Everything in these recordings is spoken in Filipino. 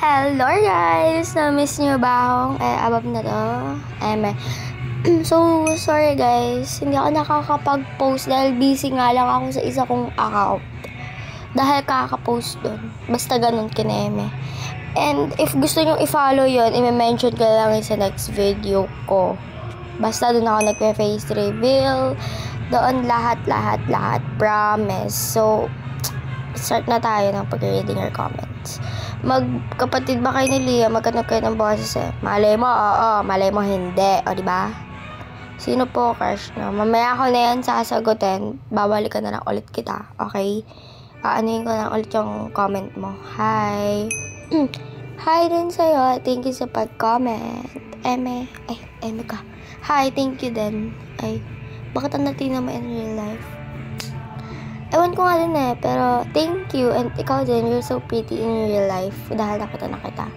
Hello guys! Na-miss nyo ba akong abab na to? So, sorry guys. Hindi ako nakakapag-post dahil busy nga lang ako sa isa kong account. Dahil kakapost dun. Basta ganun kineme. And if gusto nyo i-follow yun, i-mention ko lang sa next video ko. Basta dun ako nagpe-face reveal. Doon lahat. Promise. So, start na tayo ng pag-reading your comments. Magkapatid ba kayo ni Leah? Magkano kayo ng boses eh? Malay mo, oo. Malay mo, hindi. O, diba? Sino po, crush nyo? Mamaya ko na yan sasagutin. Babalikan na lang ulit kita. Okay? Aanuhin ko na lang ulit yung comment mo. Hi. Hi din sa'yo. Thank you sa pag-comment. Eme ka. Hi, thank you din. Ay, bakit ang natin naman in real life? Ewan ko nga din eh, pero thank you. And ikaw din, you're so pretty in real life. Dahil nakita na kita.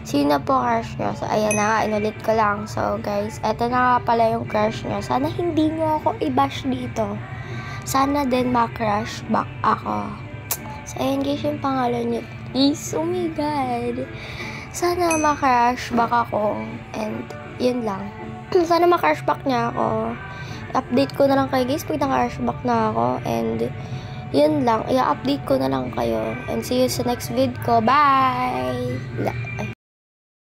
Sino po crush nyo? So, ayan na nga, inulit ko lang. So, guys, eto na nga pala yung crush nyo. Sana hindi nyo ako i-bash dito. Sana din ma-crush back ako. So, ayan guys, yung pangalan nyo. Please, oh my God. Sana ma-crush back ako. And, yun lang. Sana ma-crush back niya ako. Update ko na lang kayo guys pag naka-crush back na ako. And, yun lang, i-update ko na lang kayo. And see you sa next vid ko. Bye!